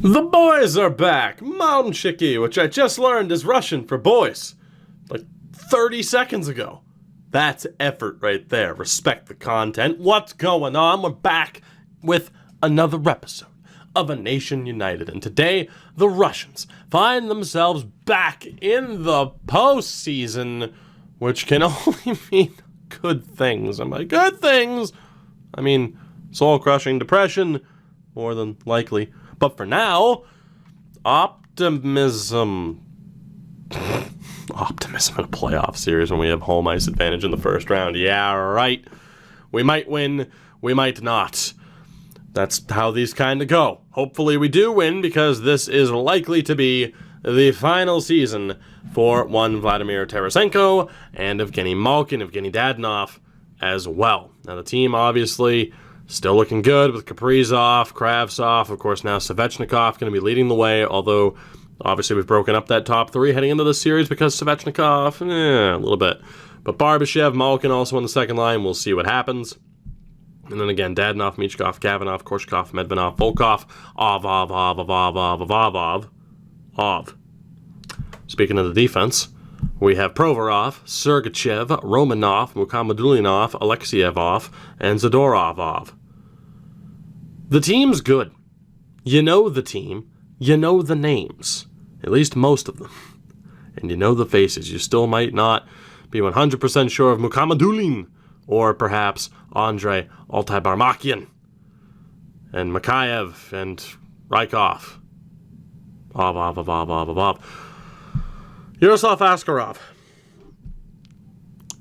The boys are back! Malmchiki, which I just learned is Russian for boys. Like 30 seconds ago. That's effort right there. Respect the content. What's going on? We're back with another episode of A Nation United. And today, the Russians find themselves back in the postseason, which can only mean good things. And by good things, I mean soul-crushing depression, more than likely. But for now, optimism. Optimism in a playoff series when we have home ice advantage in the first round. Yeah, right. We might win, we might not. That's how these kind of go. Hopefully we do win, because this is likely to be the final season for one Vladimir Tarasenko and Evgeny Malkin, Evgeny Dadonov as well. Now the team obviously still looking good with Kaprizov, Kravtsov, of course now Svechnikov going to be leading the way, although obviously we've broken up that top three heading into the series because Svechnikov, a little bit. But Barbashev, Malkin also on the second line, we'll see what happens. And then again, Dadonov, Michkov, Kavanov, Korshkov, Medvanov, Volkov, Ov. Speaking of the defense, we have Provorov, Sergachev, Romanov, Mukhamadulinov, Alexievov, and Zadorov. The team's good. You know the team. You know the names. At least most of them. And you know the faces. You still might not be 100% sure of Mukhamadulin, or perhaps Andrei Altai-Barmakian, and Mikhaev, and Rykov. Yaroslav Askarov.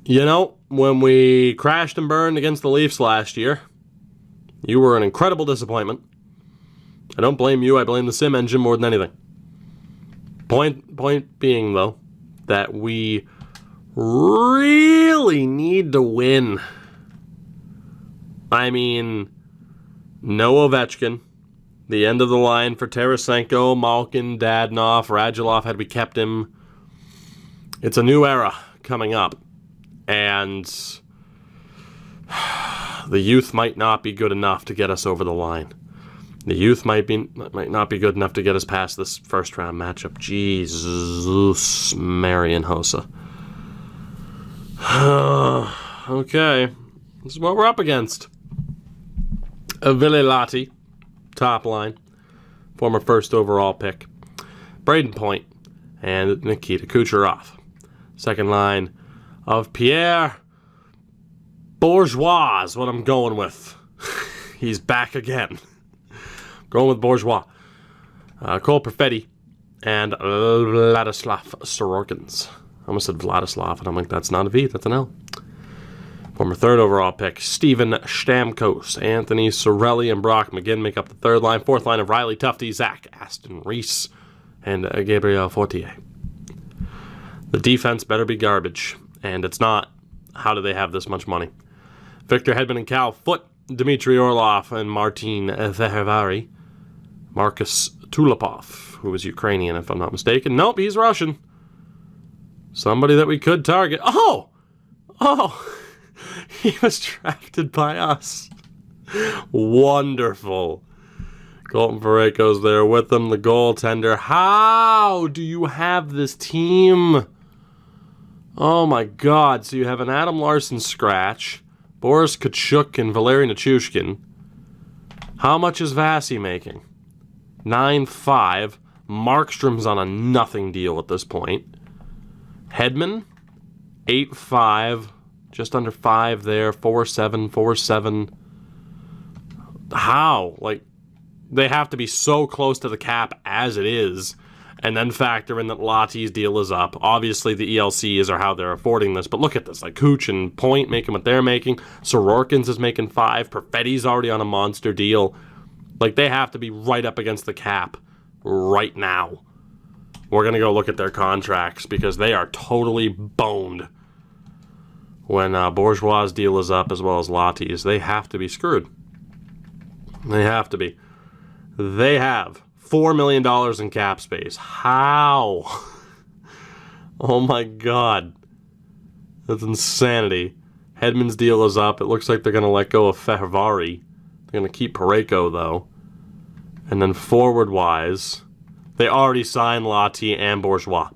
You know, when we crashed and burned against the Leafs last year, you were an incredible disappointment. I don't blame you, I blame the sim engine more than anything. Point being, though, that we really need to win. I mean, no Ovechkin. The end of the line for Tarasenko, Malkin, Dadonov, Radulov, had we kept him. It's a new era coming up. And the youth might not be good enough to get us over the line. The youth might not be good enough to get us past this first round matchup. Jesus, Marian Hossa. Okay, this is what we're up against. Ville Latti, top line, former first overall pick. Braden Point and Nikita Kucherov. Second line of Pierre Bourgeois is what I'm going with. He's back again. Going with Bourgeois. Cole Perfetti and Vladislav Sorokin. I almost said Vladislav, and I'm like, that's not a V, that's an L. Former third overall pick, Steven Stamkos, Anthony Cirelli, and Brock McGinn make up the third line. Fourth line of Riley Tufte, Zach Aston Reese, and Gabriel Fortier. The defense better be garbage, and it's not. How do they have this much money? Victor Hedman and Cal Foote, Dmitry Orlov, and Martin Fehervari. Marcus Tulipov, who is Ukrainian, if I'm not mistaken. Nope, he's Russian. Somebody that we could target. Oh! He was drafted by us. Wonderful. Colton Parayko's there with them, the goaltender. How do you have this team? Oh my God. So you have an Adam Larson scratch, Boris Kachuk and Valeri Nichushkin. How much is Vasi making? 9.5. Markstrom's on a nothing deal at this point. Hedman, 8.5. Just under 5 there. 4.7, 4.7. How? Like, they have to be so close to the cap as it is, and then factor in that Latti's deal is up. Obviously, the ELCs are how they're affording this, but look at this. Like, Cooch and Point making what they're making. Sorokin's is making 5. Perfetti's already on a monster deal. Like, they have to be right up against the cap right now. We're going to go look at their contracts because they are totally boned when Bourgeois' deal is up as well as Latti's. They have to be screwed. They have to be. They have $4 million in cap space. How? Oh my God. That's insanity. Hedman's deal is up. It looks like they're going to let go of Fehervari. They're going to keep Parayko, though. And then forward-wise, they already signed Lottie and Bourgeois.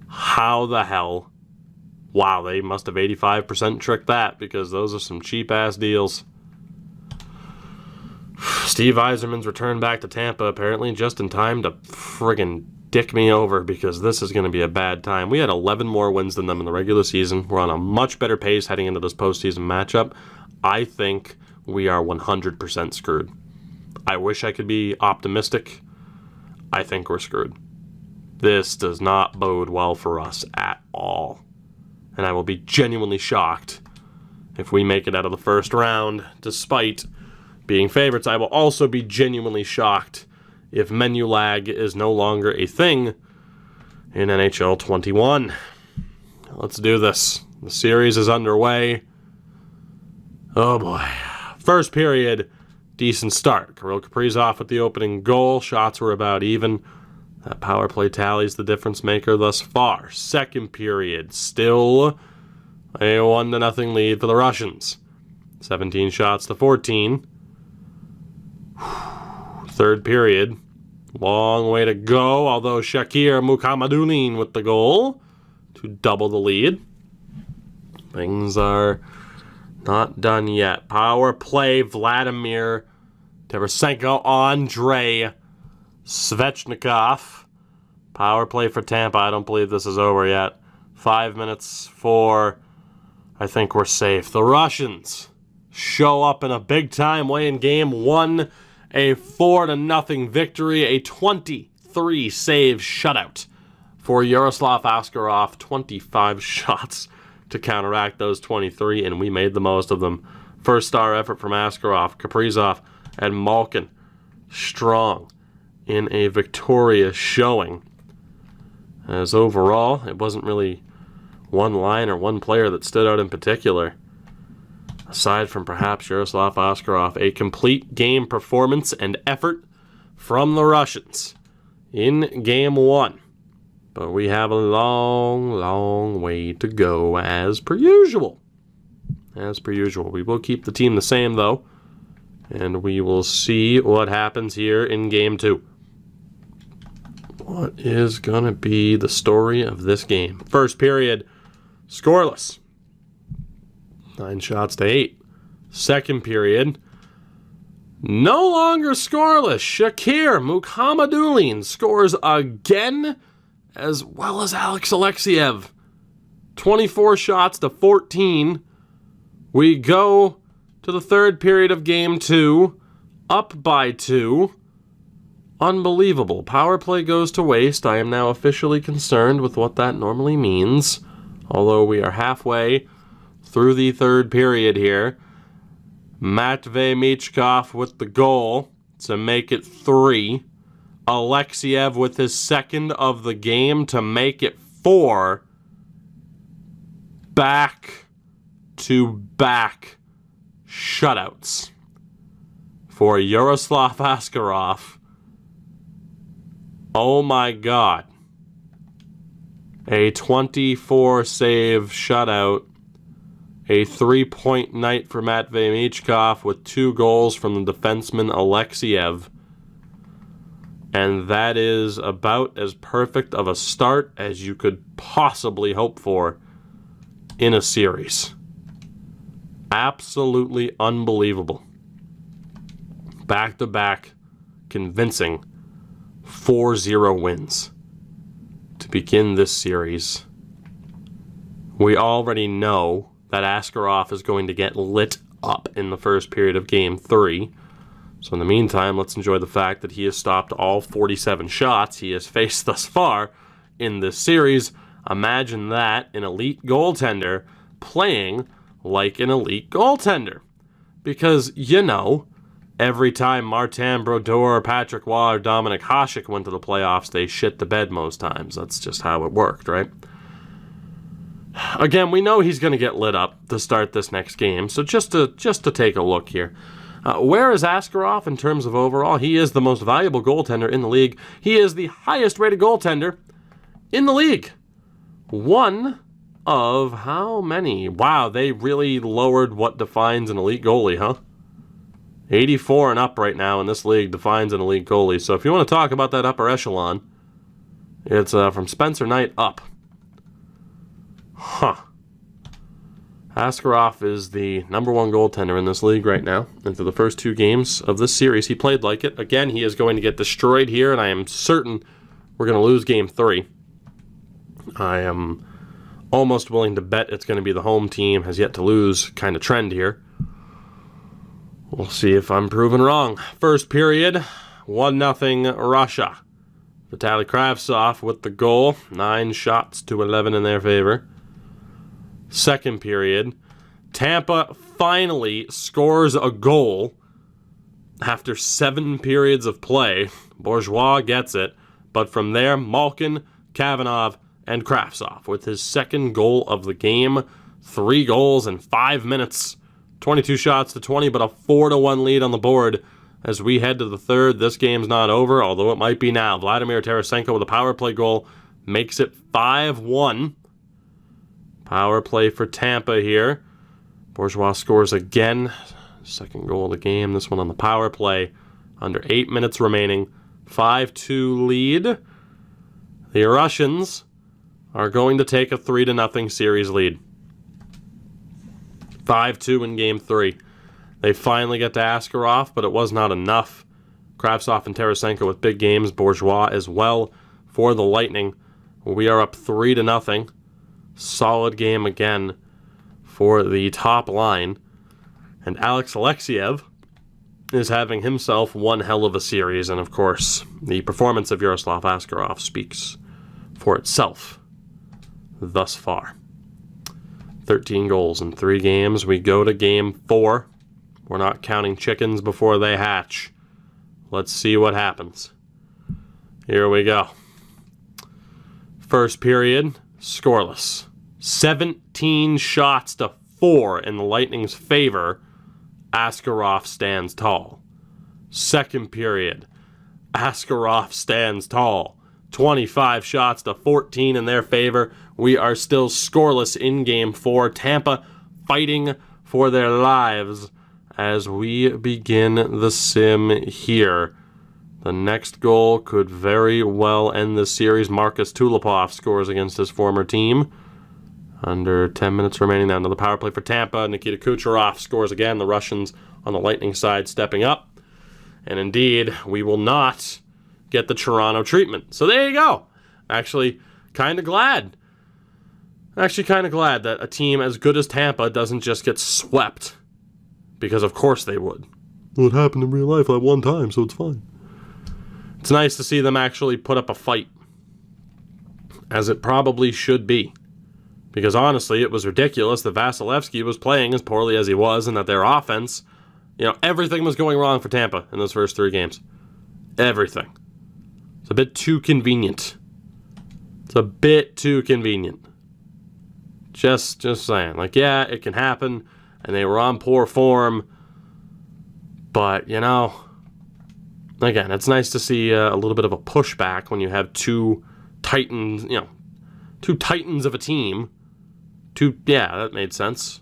How the hell? Wow, they must have 85% tricked that, because those are some cheap-ass deals. Steve Yzerman's returned back to Tampa, apparently just in time to friggin' dick me over, because this is going to be a bad time. We had 11 more wins than them in the regular season. We're on a much better pace heading into this postseason matchup. I think we are 100% screwed. I wish I could be optimistic. I think we're screwed. This does not bode well for us at all. And I will be genuinely shocked if we make it out of the first round, despite being favorites. I will also be genuinely shocked if menu lag is no longer a thing in NHL 21. Let's do this. The series is underway. Oh boy. First period, decent start. Kirill Kaprizov with the opening goal. Shots were about even. That power play tally's the difference maker thus far. Second period, still a 1-0 lead for the Russians. 17 shots to 14. Third period, long way to go, although Shakir Mukhamadullin with the goal to double the lead. Things are not done yet. Power play, Vladimir Tarasenko, Andrei Svechnikov. Power play for Tampa. I don't believe this is over yet. 5 minutes for, I think we're safe. The Russians show up in a big-time way in Game 1. A 4-0 victory. A 23-save shutout for Yaroslav Askarov. 25 shots to counteract those 23, and we made the most of them. First star effort from Askarov, Kaprizov, and Malkin. Strong in a victorious showing. As overall, it wasn't really one line or one player that stood out in particular. Aside from perhaps Yaroslav Askarov, a complete game performance and effort from the Russians in Game 1. But we have a long, long way to go, as per usual. As per usual. We will keep the team the same, though, and we will see what happens here in Game 2. What is going to be the story of this game? First period, scoreless. 9 shots to 8. Second period, no longer scoreless. Shakir Mukhamadullin scores again, as well as Alex Alexiev. 24 shots to 14. We go to the third period of Game 2, up by 2. Unbelievable. Power play goes to waste. I am now officially concerned with what that normally means, although we are halfway through the third period here. Matvei Michkov with the goal to make it 3. Alexiev with his second of the game to make it 4. Back-to-back shutouts for Yaroslav Askarov. Oh my God. A 24-save shutout. A 3-point night for Matvei Michkov with 2 goals from the defenseman Alexiev. And that is about as perfect of a start as you could possibly hope for in a series. Absolutely unbelievable. Back-to-back convincing 4-0 wins to begin this series. We already know that Askarov is going to get lit up in the first period of Game 3. So in the meantime, let's enjoy the fact that he has stopped all 47 shots he has faced thus far in this series. Imagine that, an elite goaltender playing like an elite goaltender. Because, you know, every time Martin Brodeur, Patrick Waugh, or Dominic Hasek went to the playoffs, they shit the bed most times. That's just how it worked, right? Again, we know he's going to get lit up to start this next game, so just to take a look here. Where is Askarov in terms of overall? He is the most valuable goaltender in the league. He is the highest-rated goaltender in the league. One of how many? Wow, they really lowered what defines an elite goalie, huh? 84 and up right now in this league defines an elite goalie. So if you want to talk about that upper echelon, it's from Spencer Knight up. Huh. Askarov is the number one goaltender in this league right now. And for the first 2 games of this series, he played like it. Again, he is going to get destroyed here, and I am certain we're going to lose Game 3. I am almost willing to bet it's going to be the home team has yet to lose kind of trend here. We'll see if I'm proven wrong. First period, 1-0 Russia. Vitaly Kravtsov with the goal. 9 shots to 11 in their favor. Second period, Tampa finally scores a goal after 7 periods of play. Bourgeois gets it, but from there, Malkin, Kavanagh, and Kravtsov with his second goal of the game. 3 goals in 5 minutes. 22 shots to 20, but a 4-1 lead on the board as we head to the third. This game's not over, although it might be now. Vladimir Tarasenko with a power play goal makes it 5-1. Power play for Tampa here. Bourgeois scores again. Second goal of the game. This one on the power play. Under 8 minutes remaining. 5-2 lead. The Russians are going to take a 3-0 series lead. 5-2 in Game 3. They finally get to Askarov, but it was not enough. Kravtsov and Tarasenko with big games. Bourgeois as well for the Lightning. We are up 3-0. Solid game again for the top line. And Alex Alexiev is having himself one hell of a series. And of course, the performance of Yaroslav Askarov speaks for itself thus far. 13 goals in 3 games. We go to Game 4. We're not counting chickens before they hatch. Let's see what happens. Here we go. First period, scoreless. 17 shots to 4 in the Lightning's favor. Askarov stands tall. Second period, Askarov stands tall. 25 shots to 14 in their favor. We are still scoreless in Game 4. Tampa fighting for their lives as we begin the sim here. The next goal could very well end the series. Marcus Tulipov scores against his former team. Under 10 minutes remaining now. Another power play for Tampa. Nikita Kucherov scores again. The Russians on the Lightning side stepping up. And indeed, we will not get the Toronto treatment. So there you go. Actually, kind of glad. That a team as good as Tampa doesn't just get swept. Because of course they would. Well, it happened in real life that one time, so it's fine. It's nice to see them actually put up a fight. As it probably should be. Because honestly, it was ridiculous that Vasilevsky was playing as poorly as he was and that their offense, everything was going wrong for Tampa in those first 3 games. Everything. It's a bit too convenient. Just saying. Yeah, it can happen, and they were on poor form, but, again, it's nice to see a little bit of a pushback when you have 2 titans, 2 titans of a team. That made sense.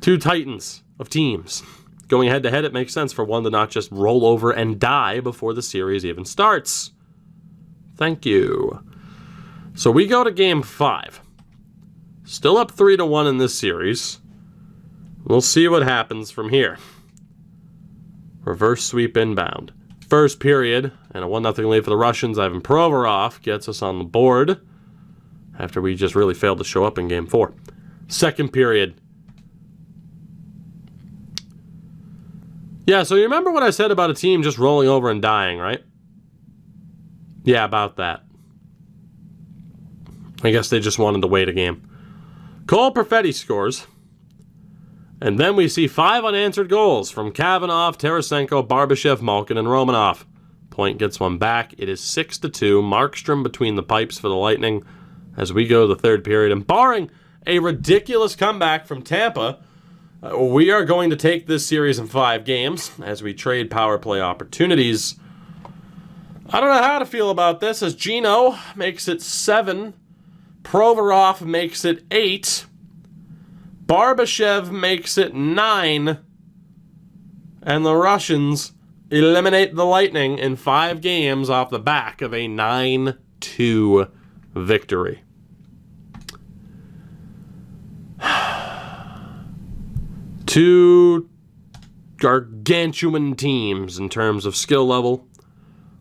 2 titans of teams. Going head-to-head, it makes sense for one to not just roll over and die before the series even starts. Thank you. So we go to Game 5. Still up 3-1 in this series. We'll see what happens from here. Reverse sweep inbound. First period, and a 1-0 lead for the Russians. Ivan Provorov gets us on the board after we just really failed to show up in Game 4. Second period. Yeah, so you remember what I said about a team just rolling over and dying, right? Yeah, about that. I guess they just wanted to wait a game. Cole Perfetti scores. And then we see 5 unanswered goals from Kavanagh, Tarasenko, Barbashev, Malkin, and Romanov. Point gets one back. It is 6-2. Markstrom between the pipes for the Lightning as we go to the third period. And barring a ridiculous comeback from Tampa, we are going to take this series in 5 games as we trade power play opportunities. I don't know how to feel about this as Gino makes it 7. Provorov makes it 8. Barbashev makes it 9. And the Russians eliminate the Lightning in 5 games off the back of a 9-2 victory. Two gargantuan teams in terms of skill level.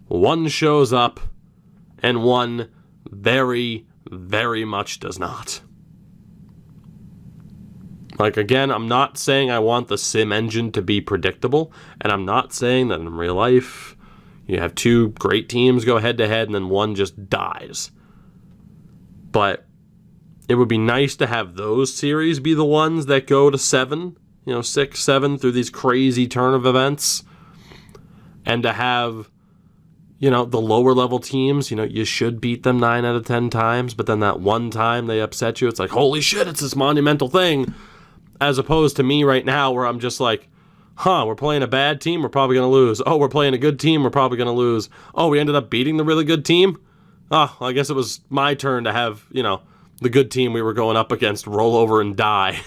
One shows up, and one very, very much does not. Like, again, I'm not saying I want the sim engine to be predictable, and I'm not saying that in real life you have 2 great teams go head-to-head and then one just dies. But it would be nice to have those series be the ones that go to 7, 6, 7 through these crazy turn of events. And to have, the lower level teams, you should beat them 9 out of 10 times, but then that one time they upset you, it's like, holy shit, it's this monumental thing. As opposed to me right now where I'm just like, we're playing a bad team, we're probably going to lose. Oh, we're playing a good team, we're probably going to lose. Oh, we ended up beating the really good team? Oh, I guess it was my turn to have, the good team we were going up against roll over and die.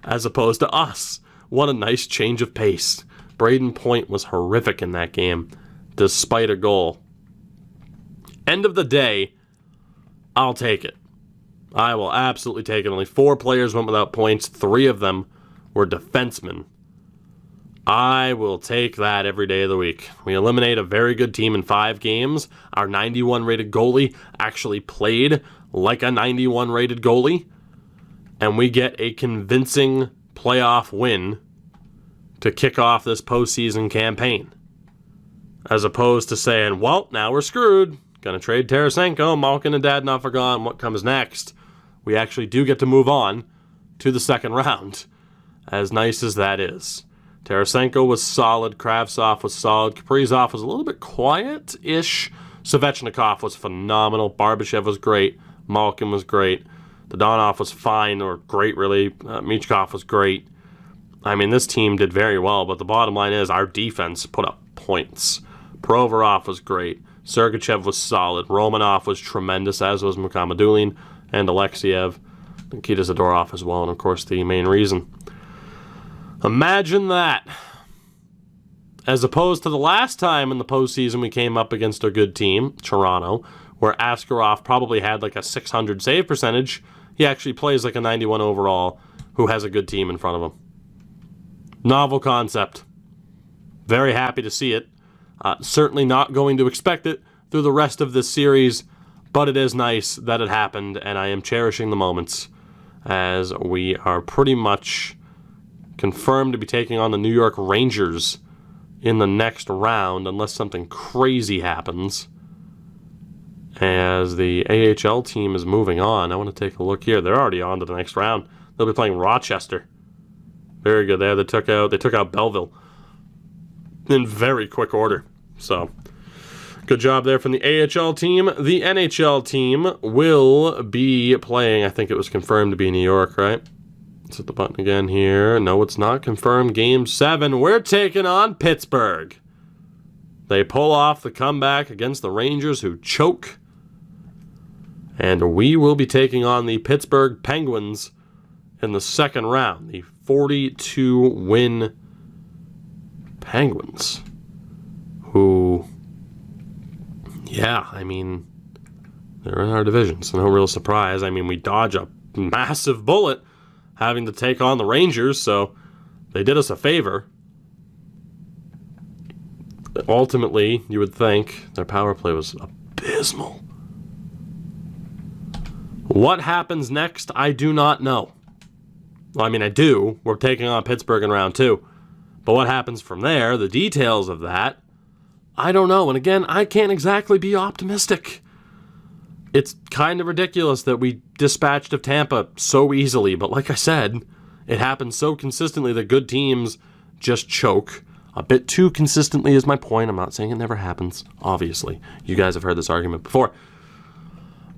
As opposed to us. What a nice change of pace. Braden Point was horrific in that game, despite a goal. End of the day, I'll take it. I will absolutely take it. Only 4 players went without points. 3 of them were defensemen. I will take that every day of the week. We eliminate a very good team in 5 games. Our 91 rated goalie actually played like a 91 rated goalie. And we get a convincing playoff win to kick off this postseason campaign. As opposed to saying, well, now we're screwed. Gonna trade Tarasenko, Malkin and Dadonov are gone. What comes next? We actually do get to move on to the second round. As nice as that is. Tarasenko was solid. Kravtsov was solid. Kaprizov was a little bit quiet-ish. Svechnikov was phenomenal. Barbashev was great. Malkin was great. Dadonov was fine, or great, really. Michkov was great. I mean, this team did very well, but the bottom line is our defense put up points. Provorov was great. Sergachev was solid. Romanov was tremendous, as was Mukhamadullin and Alexiev. Nikita Zadorov as well, and of course the main reason. Imagine that. As opposed to the last time in the postseason we came up against a good team, Toronto, where Askarov probably had like a 600 save percentage. He actually plays like a 91 overall, who has a good team in front of him. Novel concept. Very happy to see it. Certainly not going to expect it through the rest of this series, but it is nice that it happened, and I am cherishing the moments as we are pretty much confirmed to be taking on the New York Rangers in the next round, unless something crazy happens. As the AHL team is moving on, I want to take a look here. They're already on to the next round. They'll be playing Rochester. Very good there. They took out Belleville in very quick order. So, good job there from the AHL team. The NHL team will be playing, I think it was confirmed to be New York, right? Let's hit the button again here. No, it's not confirmed. Game 7, we're taking on Pittsburgh. They pull off the comeback against the Rangers, who choke. And we will be taking on the Pittsburgh Penguins in the second round. The 42-win Penguins. Who, yeah, I mean, they're in our division, so no real surprise. I mean, we dodge a massive bullet having to take on the Rangers, so they did us a favor. Ultimately, you would think their power play was abysmal. What happens next, I do not know. Well, I mean, I do. We're taking on Pittsburgh in round 2. But what happens from there, the details of that, I don't know. And again, I can't exactly be optimistic. It's kind of ridiculous that we dispatched of Tampa so easily. But like I said, it happens so consistently that good teams just choke. A bit too consistently is my point. I'm not saying it never happens, obviously. You guys have heard this argument before.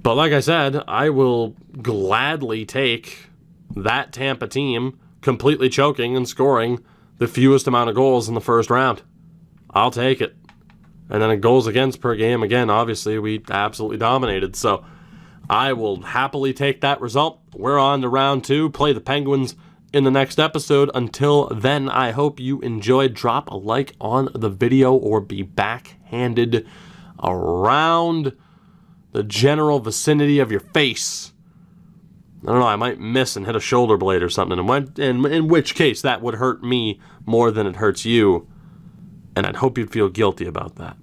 But like I said, I will gladly take that Tampa team completely choking and scoring the fewest amount of goals in the first round. I'll take it. And then in goals against per game, again, obviously, we absolutely dominated. So I will happily take that result. We're on to round 2, play the Penguins in the next episode. Until then, I hope you enjoyed. Drop a like on the video or be backhanded around the general vicinity of your face. I don't know, I might miss and hit a shoulder blade or something, in which case that would hurt me more than it hurts you, and I'd hope you'd feel guilty about that,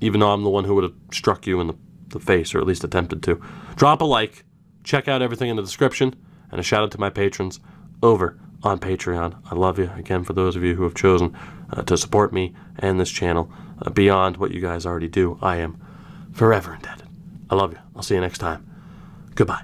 even though I'm the one who would have struck you in the face, or at least attempted to. Drop a like, check out everything in the description, and a shout out to my patrons over on Patreon. I love you, again, for those of you who have chosen to support me and this channel beyond what you guys already do. I am forever indebted. I love you. I'll see you next time. Goodbye.